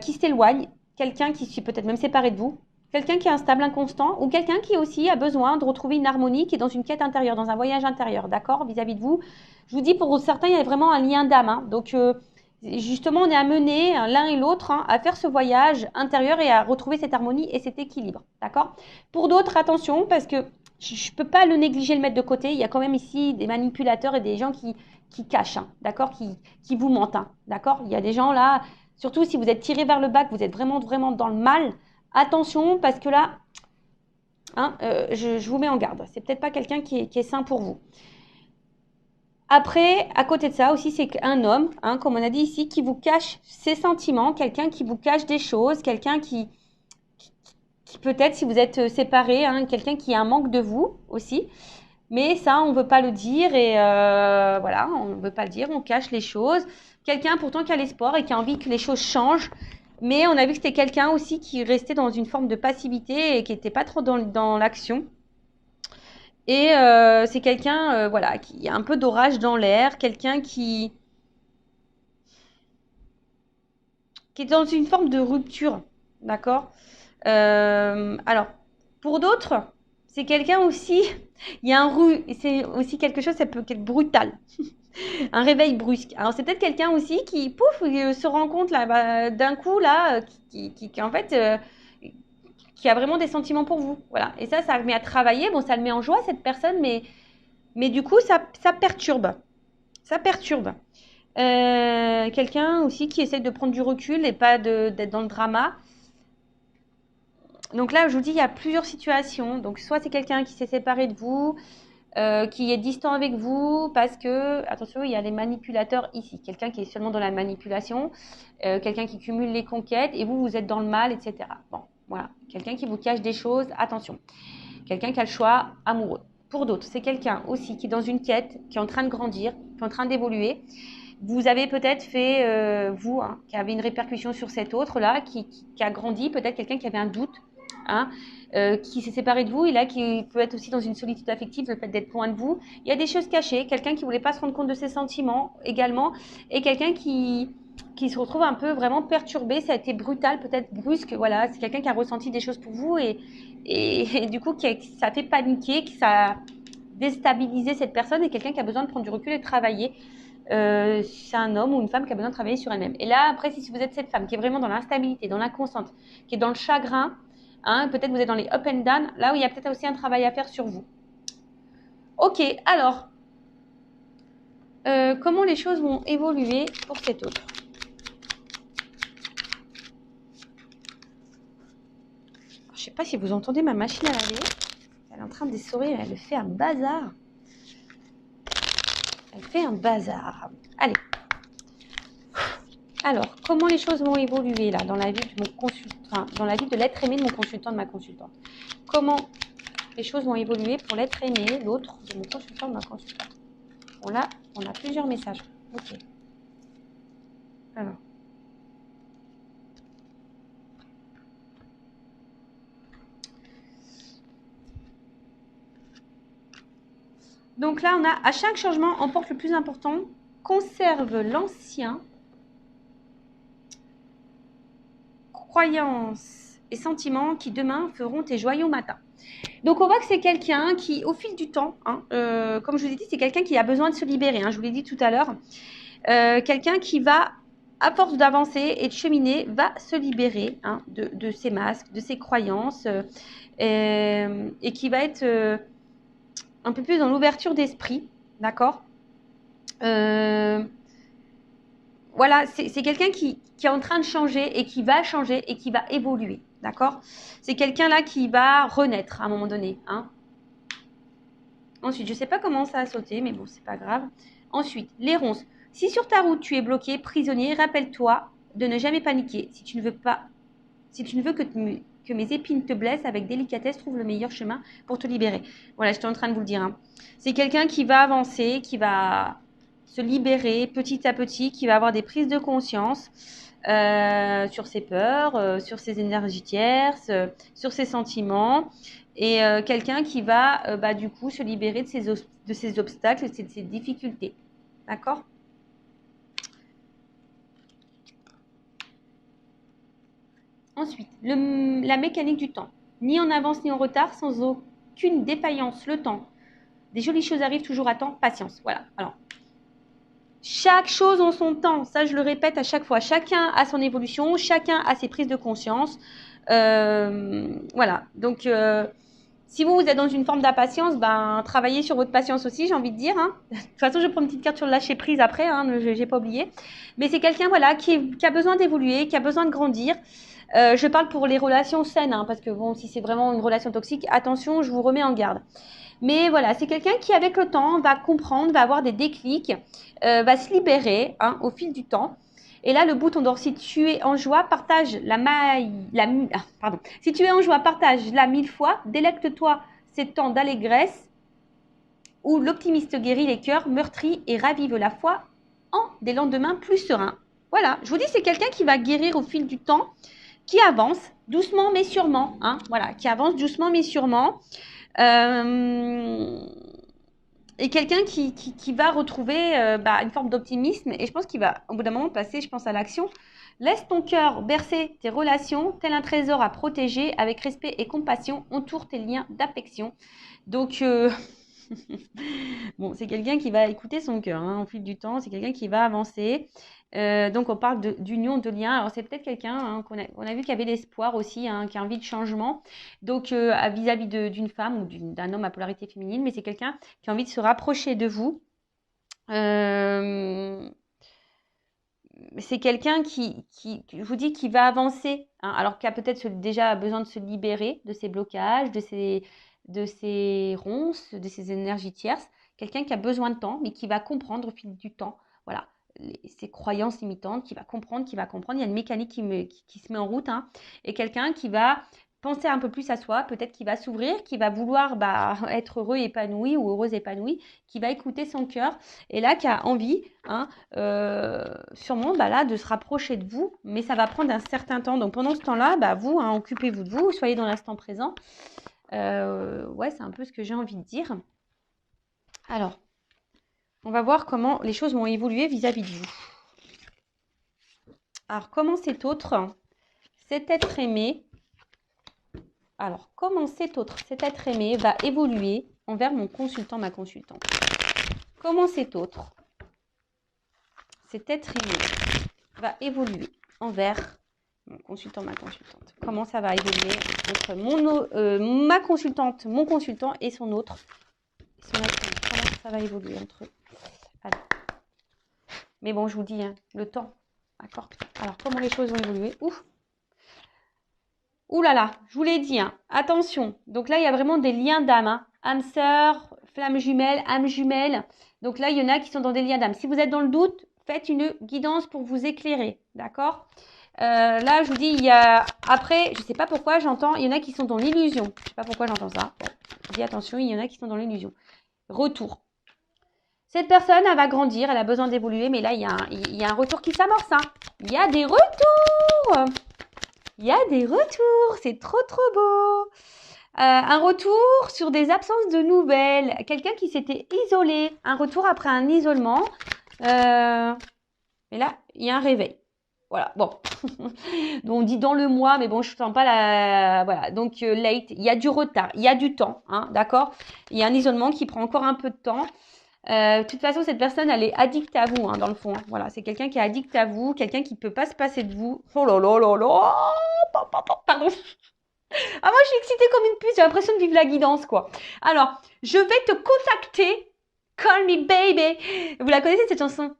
qui s'éloigne, quelqu'un qui s'est peut-être même séparé de vous, quelqu'un qui est instable, inconstant, ou quelqu'un qui aussi a besoin de retrouver une harmonie, qui est dans une quête intérieure, dans un voyage intérieur, d'accord, vis-à-vis de vous. Je vous dis, pour certains, il y a vraiment un lien d'âme. Hein. Donc, justement, on est amené l'un et l'autre hein, à faire ce voyage intérieur et à retrouver cette harmonie et cet équilibre, d'accord. Pour d'autres, attention, parce que je ne peux pas le négliger, le mettre de côté. Il y a quand même ici des manipulateurs et des gens qui cachent, hein, d'accord, qui vous mentent, hein, d'accord. Il y a des gens là, surtout si vous êtes tiré vers le bas, que vous êtes vraiment, vraiment dans le mal, attention parce que là, hein, je vous mets en garde. C'est peut-être pas quelqu'un qui est sain pour vous. Après, à côté de ça aussi, c'est un homme, hein, comme on a dit ici, qui vous cache ses sentiments, quelqu'un qui vous cache des choses, quelqu'un qui peut-être, si vous êtes séparés, hein, quelqu'un qui a un manque de vous aussi. Mais ça, on ne veut pas le dire et voilà, on ne veut pas le dire, on cache les choses. Quelqu'un pourtant qui a l'espoir et qui a envie que les choses changent. Mais on a vu que c'était quelqu'un aussi qui restait dans une forme de passivité et qui n'était pas trop dans l'action. Et c'est quelqu'un voilà, qui a un peu d'orage dans l'air, quelqu'un qui est dans une forme de rupture. D'accord alors, pour d'autres, c'est quelqu'un aussi, il y a c'est aussi quelque chose, ça peut être brutal. Un réveil brusque. Alors, c'est peut-être quelqu'un aussi qui, pouf, se rend compte là, d'un coup, là, qui en fait, qui a vraiment des sentiments pour vous. Voilà. Et ça le met à travailler. Bon, ça le met en joie, cette personne, mais du coup, ça perturbe. Ça perturbe. Quelqu'un aussi qui essaie de prendre du recul et pas d'être dans le drama. Donc là, je vous dis, il y a plusieurs situations. Donc, soit c'est quelqu'un qui s'est séparé de vous, qui est distant avec vous, parce que, attention, il y a les manipulateurs ici. Quelqu'un qui est seulement dans la manipulation, quelqu'un qui cumule les conquêtes, et vous êtes dans le mal, etc. Bon, voilà. Quelqu'un qui vous cache des choses, attention. Quelqu'un qui a le choix amoureux. Pour d'autres, c'est quelqu'un aussi qui est dans une quête, qui est en train de grandir, qui est en train d'évoluer. Vous avez peut-être fait, vous, hein, qui avez une répercussion sur cet autre-là, qui a grandi, peut-être quelqu'un qui avait un doute, hein, qui s'est séparé de vous et là qui peut être aussi dans une solitude affective, le fait d'être loin de vous. Il y a des choses cachées, quelqu'un qui ne voulait pas se rendre compte de ses sentiments également, et quelqu'un qui se retrouve un peu vraiment perturbé, ça a été brutal, peut-être brusque, voilà, c'est quelqu'un qui a ressenti des choses pour vous et du coup ça a fait paniquer, que ça a déstabilisé cette personne et quelqu'un qui a besoin de prendre du recul et de travailler. C'est un homme ou une femme qui a besoin de travailler sur elle-même. Et là, après, si vous êtes cette femme qui est vraiment dans l'instabilité, dans l'inconstante, qui est dans le chagrin, hein, peut-être vous êtes dans les up and down, là où il y a peut-être aussi un travail à faire sur vous. Ok, alors, comment les choses vont évoluer pour cet autre? Je ne sais pas si vous entendez ma machine à laver. Elle est en train d'essorer, elle fait un bazar. Elle fait un bazar. Allez. Alors, comment les choses vont évoluer là dans la vie de mon consultant, dans la vie de l'être aimé de mon consultant, de ma consultante? Comment les choses vont évoluer pour l'être aimé, l'autre de mon consultant, de ma consultante? Bon là, on a plusieurs messages. Ok. Alors. Donc là, on a à chaque changement, emporte le plus important, conserve l'ancien, croyances et sentiments qui demain feront tes joyaux matins. Donc on voit que c'est quelqu'un qui, au fil du temps, hein, comme je vous ai dit, c'est quelqu'un qui a besoin de se libérer, hein, je vous l'ai dit tout à l'heure, quelqu'un qui va, à force d'avancer et de cheminer, va se libérer hein, de ses masques, de ses croyances, et qui va être un peu plus dans l'ouverture d'esprit, d'accord. Voilà, c'est quelqu'un qui est en train de changer et qui va changer et qui va évoluer, d'accord. C'est quelqu'un là qui va renaître à un moment donné. Hein. Ensuite, je ne sais pas comment ça a sauté, mais bon, c'est pas grave. Ensuite, les ronces. Si sur ta route tu es bloqué, prisonnier, rappelle-toi de ne jamais paniquer. Si tu ne veux que mes épines te blessent, avec délicatesse, trouve le meilleur chemin pour te libérer. Voilà, j'étais en train de vous le dire. Hein. C'est quelqu'un qui va avancer, qui va se libérer petit à petit, qui va avoir des prises de conscience sur ses peurs, sur ses énergies tierces, sur ses sentiments, et quelqu'un qui va du coup se libérer de ses obstacles, de ses difficultés. D'accord ? Ensuite, la mécanique du temps. Ni en avance ni en retard, sans aucune défaillance, le temps. Des jolies choses arrivent toujours à temps, patience. Voilà. Alors, chaque chose en son temps, ça je le répète à chaque fois. Chacun a son évolution, chacun a ses prises de conscience. Voilà. Donc, si vous êtes dans une forme d'impatience, travaillez sur votre patience aussi, j'ai envie de dire. Hein. De toute façon, je prends une petite carte sur le lâcher prise après, hein, je n'ai pas oublié. Mais c'est quelqu'un voilà, qui a besoin d'évoluer, qui a besoin de grandir. Je parle pour les relations saines, hein, parce que bon, si c'est vraiment une relation toxique, attention, je vous remets en garde. Mais voilà, c'est quelqu'un qui, avec le temps, va comprendre, va avoir des déclics, va se libérer hein, au fil du temps. Et là, le bouton d'or, si tu es en joie, partage si tu es en joie, partage-la 1000 fois, délecte-toi ces temps d'allégresse où l'optimiste guérit les cœurs meurtris et ravive la foi en des lendemains plus sereins. Voilà, je vous dis, c'est quelqu'un qui va guérir au fil du temps, qui avance doucement mais sûrement, hein, voilà, qui avance doucement mais sûrement. Et quelqu'un qui va retrouver une forme d'optimisme, et je pense qu'il va au bout d'un moment passer, je pense, à l'action. Laisse ton cœur bercer tes relations, tel un trésor à protéger, avec respect et compassion, entoure tes liens d'affection. Donc, bon, c'est quelqu'un qui va écouter son cœur hein, au fil du temps, c'est quelqu'un qui va avancer. Donc, on parle d'union, de lien. Alors, c'est peut-être quelqu'un hein, qu'on a vu qui avait l'espoir aussi, hein, qui a envie de changement. Donc, vis-à-vis d'une femme ou d'un homme à polarité féminine, mais c'est quelqu'un qui a envie de se rapprocher de vous. C'est quelqu'un qui, je vous dis, qui va avancer, hein, alors qui a peut-être déjà besoin de se libérer de ses blocages, de ses ronces, de ses énergies tierces. Quelqu'un qui a besoin de temps, mais qui va comprendre au fil du temps. Voilà. Ses croyances limitantes, qui va comprendre. Il y a une mécanique qui se met en route. Hein, et quelqu'un qui va penser un peu plus à soi, peut-être qu'il va s'ouvrir, qui va vouloir être heureux épanoui ou heureuse épanouie, qui va écouter son cœur et là qui a envie hein, sûrement là, de se rapprocher de vous, mais ça va prendre un certain temps. Donc pendant ce temps-là, vous, hein, occupez-vous de vous, soyez dans l'instant présent. Ouais, c'est un peu ce que j'ai envie de dire. Alors, on va voir comment les choses vont évoluer vis-à-vis de vous. Alors, comment cet être aimé, cet être aimé va évoluer envers mon consultant, ma consultante. Comment cet être aimé va évoluer envers mon consultant, ma consultante. Comment ça va évoluer entre ma consultante, mon consultant et son être aimé. Comment ça va évoluer entre eux. Alors. Mais bon, je vous dis, hein, le temps. D'accord. Alors, comment les choses vont évoluer. Ouh là là, je vous l'ai dit, hein, attention. Donc là, il y a vraiment des liens d'âme. Hein. Âme sœur, flamme jumelle, âme jumelle. Donc là, il y en a qui sont dans des liens d'âme. Si vous êtes dans le doute, faites une guidance pour vous éclairer. D'accord. Là, je vous dis, il y a... Après, je ne sais pas pourquoi, j'entends, il y en a qui sont dans l'illusion. Je ne sais pas pourquoi j'entends ça. Bon, je dis attention, il y en a qui sont dans l'illusion. Retour. Cette personne, elle va grandir, elle a besoin d'évoluer, mais là, il y a un retour qui s'amorce. Hein. Il y a des retours. Il y a des retours. C'est trop, trop beau. Un retour sur des absences de nouvelles. Quelqu'un qui s'était isolé. Un retour après un isolement. Et là, il y a un réveil. Voilà, bon. Donc, on dit dans le mois, mais bon, je ne sens pas la... Voilà, donc late, il y a du retard, il y a du temps, hein, d'accord? Il y a un isolement qui prend encore un peu de temps. De toute façon, cette personne, elle est addicte à vous, hein, dans le fond. Hein. Voilà, c'est quelqu'un qui est addict à vous, quelqu'un qui ne peut pas se passer de vous. Oh là là là là. Pardon. Ah, moi, je suis excitée comme une puce, j'ai l'impression de vivre la guidance, quoi. Alors, je vais te contacter. Call me baby. Vous la connaissez, cette chanson?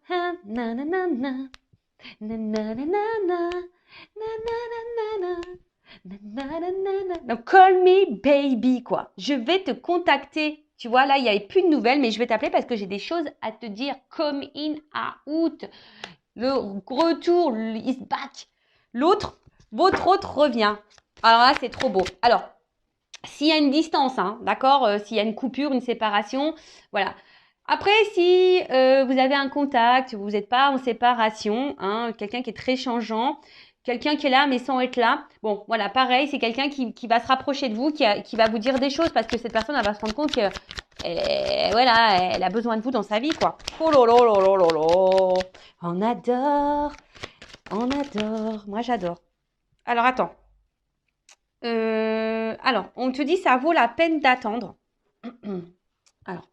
Donc, call me baby, quoi. Je vais te contacter. Tu vois, là, il n'y avait plus de nouvelles, mais je vais t'appeler parce que j'ai des choses à te dire. Come in, out. Le retour is back. L'autre, votre autre revient. Alors là, c'est trop beau. Alors, s'il y a une distance, hein, d'accord, s'il y a une coupure, une séparation, voilà. Après, si vous avez un contact, vous n'êtes pas en séparation, hein, quelqu'un qui est très changeant, quelqu'un qui est là mais sans être là, bon, voilà, pareil, c'est quelqu'un qui va se rapprocher de vous, qui va vous dire des choses parce que cette personne, elle va se rendre compte que, voilà, elle a besoin de vous dans sa vie, quoi. Oh là là là là là là. On adore, moi j'adore. Alors, attends. Alors, on te dit ça vaut la peine d'attendre. Alors,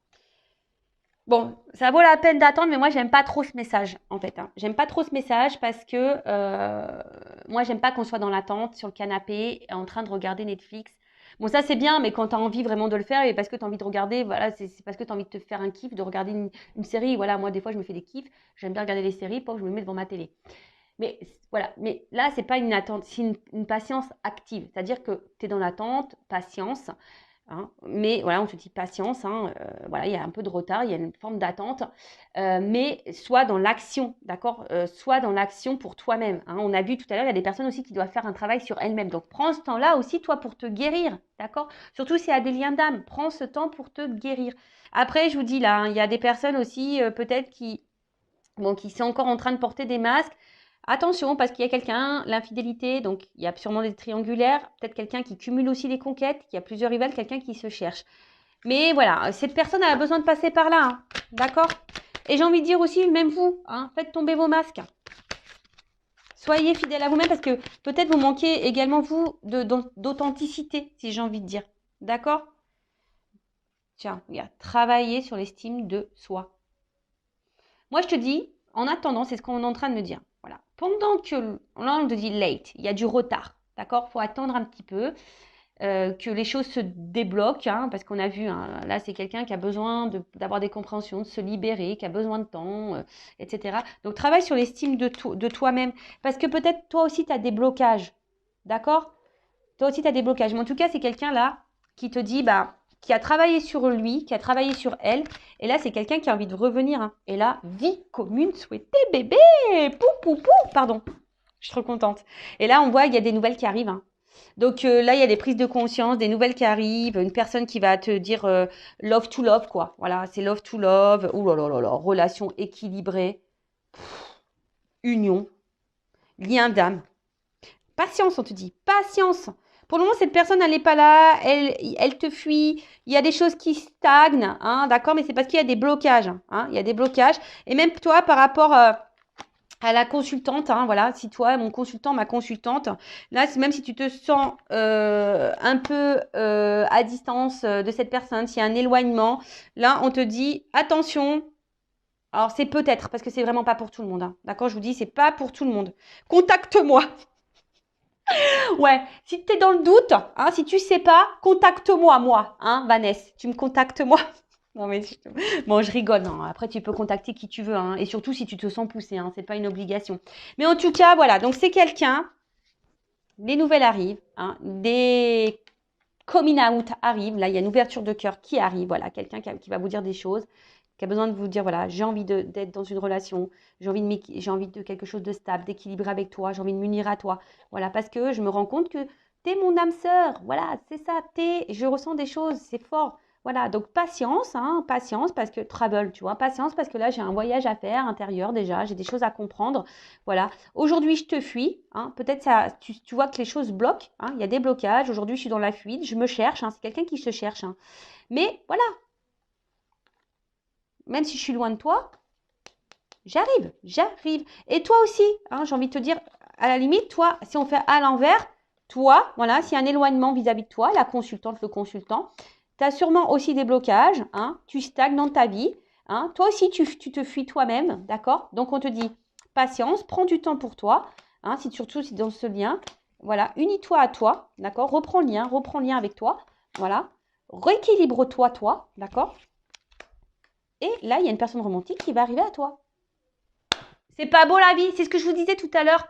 bon, ça vaut la peine d'attendre, mais moi, j'aime pas trop ce message, en fait. Hein. J'aime pas trop ce message parce que moi, j'aime pas qu'on soit dans l'attente, sur le canapé, en train de regarder Netflix. Bon, ça, c'est bien, mais quand tu as envie vraiment de le faire, et parce que tu as envie de regarder, voilà, c'est parce que tu as envie de te faire un kiff, de regarder une série. Voilà, moi, des fois, je me fais des kiffs. J'aime bien regarder les séries, pas que je me mets devant ma télé. Mais voilà, mais là, c'est pas une attente, c'est une patience active. C'est-à-dire que tu es dans l'attente, patience, hein, mais voilà, on te dit patience, hein, voilà, il y a un peu de retard, il y a une forme d'attente, mais soit dans l'action, d'accord, soit dans l'action pour toi-même. Hein. On a vu tout à l'heure, il y a des personnes aussi qui doivent faire un travail sur elles-mêmes. Donc, prends ce temps-là aussi, toi, pour te guérir, d'accord. Surtout s'il y a des liens d'âme, prends ce temps pour te guérir. Après, je vous dis là, hein, il y a des personnes aussi, peut-être qui sont encore en train de porter des masques. Attention, parce qu'il y a quelqu'un, l'infidélité, donc il y a sûrement des triangulaires, peut-être quelqu'un qui cumule aussi les conquêtes, qui a plusieurs rivales, quelqu'un qui se cherche. Mais voilà, cette personne a besoin de passer par là, hein, d'accord? Et j'ai envie de dire aussi, même vous, hein, faites tomber vos masques. Soyez fidèles à vous-même parce que peut-être vous manquez également, vous, d'authenticité, si j'ai envie de dire. D'accord? Tiens, regarde, travailler sur l'estime de soi. Moi, je te dis, en attendant, c'est ce qu'on est en train de me dire. Voilà. Pendant que, là, on te dit late, il y a du retard, d'accord? Il faut attendre un petit peu que les choses se débloquent, hein, parce qu'on a vu, hein, là, c'est quelqu'un qui a besoin d'avoir des compréhensions, de se libérer, qui a besoin de temps, etc. Donc, travaille sur l'estime de toi-même, parce que peut-être toi aussi, tu as des blocages, d'accord? Toi aussi, tu as des blocages. Mais en tout cas, c'est quelqu'un là qui te dit, bah, qui a travaillé sur lui, qui a travaillé sur elle. Et là, c'est quelqu'un qui a envie de revenir. Hein. Et là, vie commune souhaitée, bébé. Pou, pou, pou. Pardon. Je suis trop contente. Et là, on voit qu'il y a des nouvelles qui arrivent. Hein. Donc là, il y a des prises de conscience, des nouvelles qui arrivent. Une personne qui va te dire love to love, quoi. Voilà, c'est love to love. Ouh là là là là. Relation équilibrée. Union. Lien d'âme. Patience, on te dit. Patience. Pour le moment, cette personne, elle n'est pas là, elle te fuit, il y a des choses qui stagnent, hein, d'accord, mais c'est parce qu'il y a des blocages, hein, il y a des blocages. Et même toi, par rapport à la consultante, hein, voilà, si toi, mon consultant, ma consultante, là, même si tu te sens un peu à distance de cette personne, s'il y a un éloignement, là, on te dit, attention, alors c'est peut-être, parce que c'est vraiment pas pour tout le monde, hein, d'accord, je vous dis, c'est pas pour tout le monde. Contacte-moi. Ouais, si tu es dans le doute, hein, si tu sais pas, contacte-moi, moi, hein, Vanessa. Tu me contactes, moi. Non, mais bon, je rigole. Non. Après, tu peux contacter qui tu veux, hein, et surtout si tu te sens poussé, hein, c'est pas une obligation. Mais en tout cas, voilà. Donc, c'est quelqu'un. Les nouvelles arrivent, hein, des coming out arrivent. Là, il y a une ouverture de cœur qui arrive. Voilà, quelqu'un qui va vous dire des choses, qui a besoin de vous dire, voilà, j'ai envie d'être dans une relation, j'ai envie de quelque chose de stable, d'équilibré avec toi, j'ai envie de m'unir à toi. Voilà, parce que je me rends compte que t'es mon âme sœur. Voilà, c'est ça, je ressens des choses, c'est fort. Voilà, donc patience, hein, patience parce que travel, tu vois, patience parce que là j'ai un voyage à faire intérieur déjà, j'ai des choses à comprendre. Voilà, aujourd'hui je te fuis, hein, peut-être ça, tu vois que les choses bloquent, hein, il y a des blocages. Aujourd'hui je suis dans la fuite, je me cherche, hein, c'est quelqu'un qui se cherche, hein. Mais voilà, même si je suis loin de toi, j'arrive, j'arrive. Et toi aussi, hein, j'ai envie de te dire, à la limite, toi, si on fait à l'envers, toi, voilà, s'il y a un éloignement vis-à-vis de toi, la consultante, le consultant, tu as sûrement aussi des blocages, hein, tu stagnes dans ta vie, hein, toi aussi, tu te fuis toi-même, d'accord? Donc, on te dit, patience, prends du temps pour toi, hein, surtout si dans ce lien, voilà, unis-toi à toi, d'accord? Reprends le lien avec toi, voilà, rééquilibre-toi, toi, d'accord? Et là, il y a une personne romantique qui va arriver à toi. C'est pas beau la vie, c'est ce que je vous disais tout à l'heure.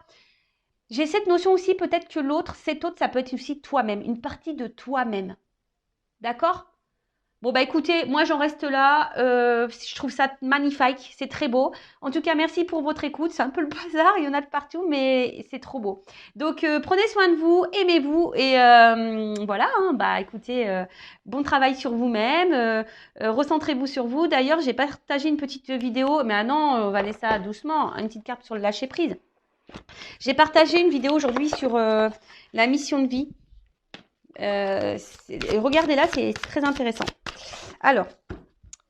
J'ai cette notion aussi, peut-être que l'autre, cet autre, ça peut être aussi toi-même, une partie de toi-même. D'accord? Bon, bah écoutez, moi j'en reste là. Je trouve ça magnifique, c'est très beau. En tout cas, merci pour votre écoute. C'est un peu le bazar, il y en a de partout, mais c'est trop beau. Donc, prenez soin de vous, aimez-vous et voilà. Hein, bah écoutez, bon travail sur vous-même. Recentrez-vous sur vous. D'ailleurs, j'ai partagé une petite vidéo, mais ah non, on va laisser ça doucement. Une petite carte sur le lâcher prise. J'ai partagé une vidéo aujourd'hui sur la mission de vie. Regardez-là, c'est très intéressant. Alors,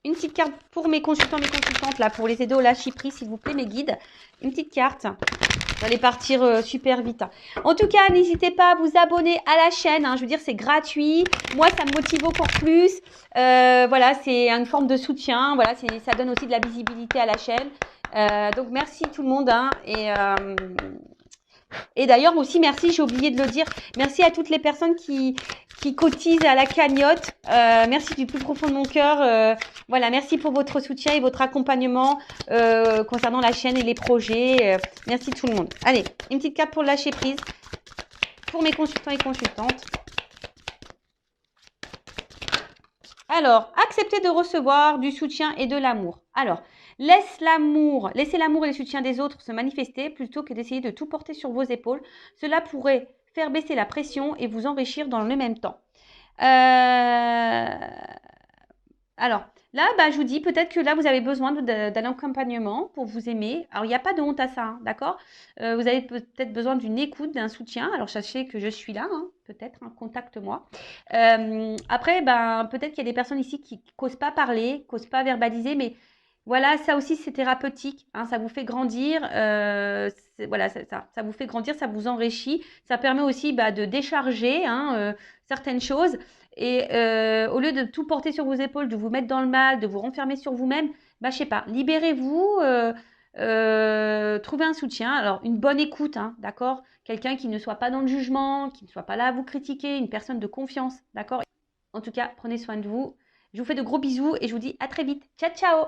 une petite carte pour mes consultants, mes consultantes, là, pour les aider au lâcher prise, s'il vous plaît, mes guides. Une petite carte. Vous allez partir super vite. En tout cas, n'hésitez pas à vous abonner à la chaîne. Hein, je veux dire, c'est gratuit. Moi, ça me motive encore plus. Voilà, c'est une forme de soutien. Voilà, ça donne aussi de la visibilité à la chaîne. Donc, merci tout le monde. Hein, et d'ailleurs aussi, merci, j'ai oublié de le dire, merci à toutes les personnes qui cotisent à la cagnotte. Merci du plus profond de mon cœur. Voilà, merci pour votre soutien et votre accompagnement concernant la chaîne et les projets. Merci tout le monde. Allez, une petite carte pour le lâcher prise pour mes consultants et consultantes. Alors, accepter de recevoir du soutien et de l'amour. Alors, laissez l'amour et le soutien des autres se manifester plutôt que d'essayer de tout porter sur vos épaules. Cela pourrait faire baisser la pression et vous enrichir dans le même temps. Alors, là, bah, je vous dis, peut-être que là, vous avez besoin d'un accompagnement pour vous aimer. Alors, il n'y a pas de honte à ça, hein, d'accord? Vous avez peut-être besoin d'une écoute, d'un soutien. Alors, sachez que je suis là, hein, peut-être, hein, contacte-moi. Après, ben, peut-être qu'il y a des personnes ici qui n'osent pas parler, qui n'osent pas verbaliser, mais voilà, ça aussi, c'est thérapeutique, hein, ça vous fait grandir. Voilà, ça vous fait grandir, ça vous enrichit. Ça permet aussi bah, de décharger hein, certaines choses. Et au lieu de tout porter sur vos épaules, de vous mettre dans le mal, de vous renfermer sur vous-même, bah, je sais pas, libérez-vous, trouvez un soutien. Alors, une bonne écoute, hein, d'accord? Quelqu'un qui ne soit pas dans le jugement, qui ne soit pas là à vous critiquer, une personne de confiance, d'accord? En tout cas, prenez soin de vous. Je vous fais de gros bisous et je vous dis à très vite. Ciao, ciao!